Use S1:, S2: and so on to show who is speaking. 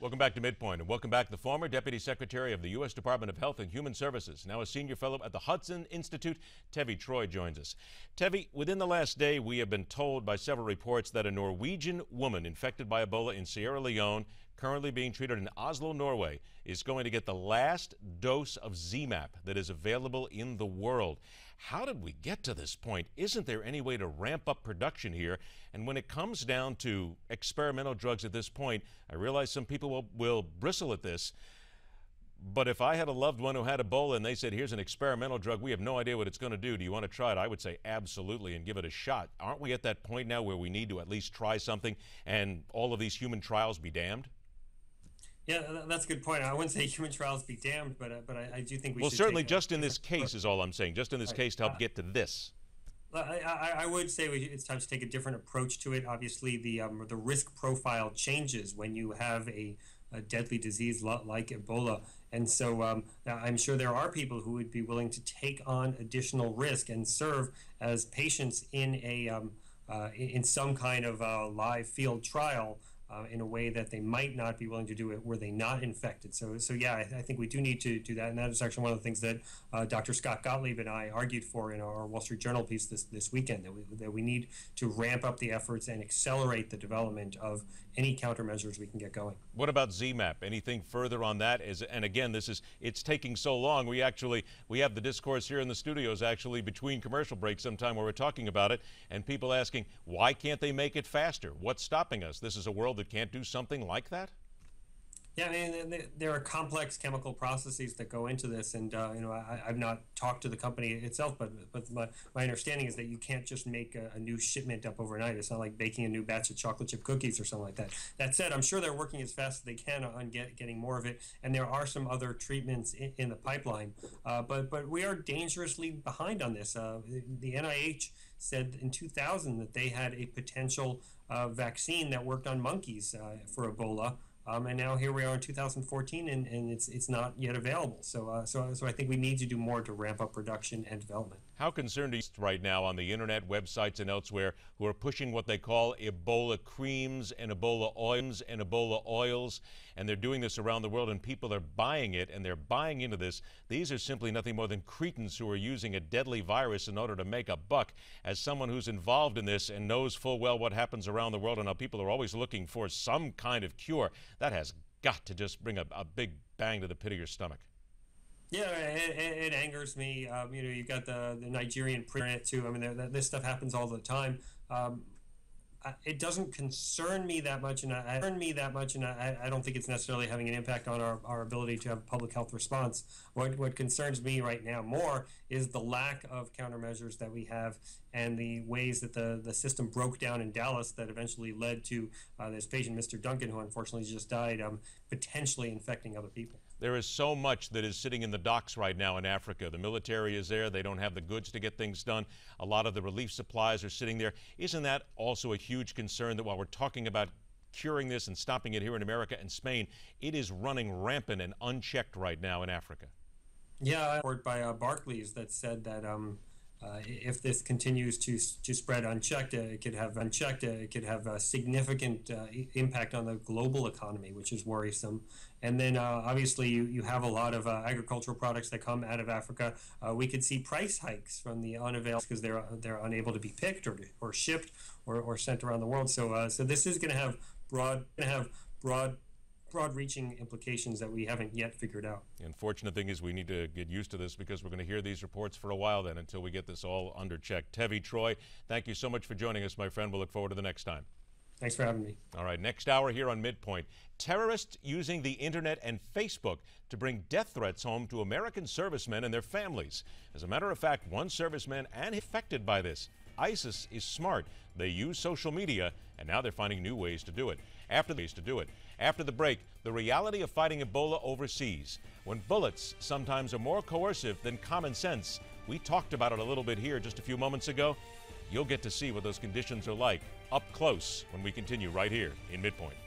S1: Welcome back to MidPoint, and welcome back the former Deputy Secretary of the U.S. Department of Health and Human Services, now a senior fellow at the Hudson Institute. Tevi Troy joins us. Tevi, within the last day, we have been told by several reports that a Norwegian woman infected by Ebola in Sierra Leone, currently being treated in Oslo, Norway, is going to get the last dose of ZMapp that is available in the world. How did we get to this point? Isn't there any way to ramp up production here? And when it comes down to experimental drugs at this point, I realize some people will bristle at this, but if I had a loved one who had Ebola and they said, here's an experimental drug, we have no idea what it's going to do you want to try it? I would say absolutely and give it a shot. Aren't we at that point now where we need to at least try something and all of these human trials be damned?
S2: Yeah, that's a good point. I wouldn't say human trials be damned, but I do think we should.
S1: Well, certainly just in this case is all I'm saying, just in this case to help get to this.
S2: I would say it's time to take a different approach to it. Obviously, the risk profile changes when you have a deadly disease like Ebola. And so I'm sure there are people who would be willing to take on additional risk and serve as patients in in some kind of live field trial in a way that they might not be willing to do it were they not infected. So yeah, I think we do need to do that, and that is actually one of the things that Dr. Scott Gottlieb and I argued for in our Wall Street Journal piece this weekend, that we need to ramp up the efforts and accelerate the development of any countermeasures we can get going.
S1: What about ZMapp? Anything further on that? And again, it's taking so long. We have the discourse here in the studios actually between commercial breaks sometime where we're talking about it, and people asking, why can't they make it faster? What's stopping us? This is a world that can't do something like that?
S2: Yeah, I mean, there are complex chemical processes that go into this, and I've not talked to the company itself, but my understanding is that you can't just make a new shipment up overnight. It's not like baking a new batch of chocolate chip cookies or something like that. That said, I'm sure they're working as fast as they can on getting more of it, and there are some other treatments in the pipeline, but we are dangerously behind on this. The NIH said in 2000 that they had a potential vaccine that worked on monkeys for Ebola. And now here we are in 2014, and it's not yet available. So I think we need to do more to ramp up production and development.
S1: How concerned are you right now on the internet, websites, and elsewhere who are pushing what they call Ebola creams and Ebola oils, and they're doing this around the world, and people are buying it, and they're buying into this. These are simply nothing more than cretins who are using a deadly virus in order to make a buck. As someone who's involved in this and knows full well what happens around the world and how people are always looking for some kind of cure, that has got to just bring a big bang to the pit of your stomach.
S2: Yeah, it angers me. You've got the Nigerian print too. I mean, this stuff happens all the time. It doesn't concern me that much, and I don't think it's necessarily having an impact on our ability to have a public health response. What concerns me right now more is the lack of countermeasures that we have and the ways that the system broke down in Dallas that eventually led to this patient, Mr. Duncan, who unfortunately just died, potentially infecting other people.
S1: There is so much that is sitting in the docks right now in Africa. The military is there. They don't have the goods to get things done. A lot of the relief supplies are sitting there. Isn't that also a huge concern that while we're talking about curing this and stopping it here in America and Spain, it is running rampant and unchecked right now in Africa?
S2: Yeah, a report by Barclays that said that if this continues to spread unchecked, it could have a significant impact on the global economy, which is worrisome. And then obviously you have a lot of agricultural products that come out of Africa. We could see price hikes from the unavailable because they're unable to be picked or shipped or sent around the world. So this is going to have broad-reaching implications that we haven't yet figured out.
S1: The unfortunate thing is we need to get used to this because we're going to hear these reports for a while then until we get this all under check. Tevi Troy, thank you so much for joining us, my friend. We'll look forward to the next time.
S2: Thanks for having me.
S1: All right, next hour here on MidPoint. Terrorists using the internet and Facebook to bring death threats home to American servicemen and their families. As a matter of fact, one serviceman and affected by this. ISIS is smart. They use social media, and now they're finding new ways to do it. After the break, the reality of fighting Ebola overseas. When bullets sometimes are more coercive than common sense. We talked about it a little bit here just a few moments ago. You'll get to see what those conditions are like up close when we continue right here in MidPoint.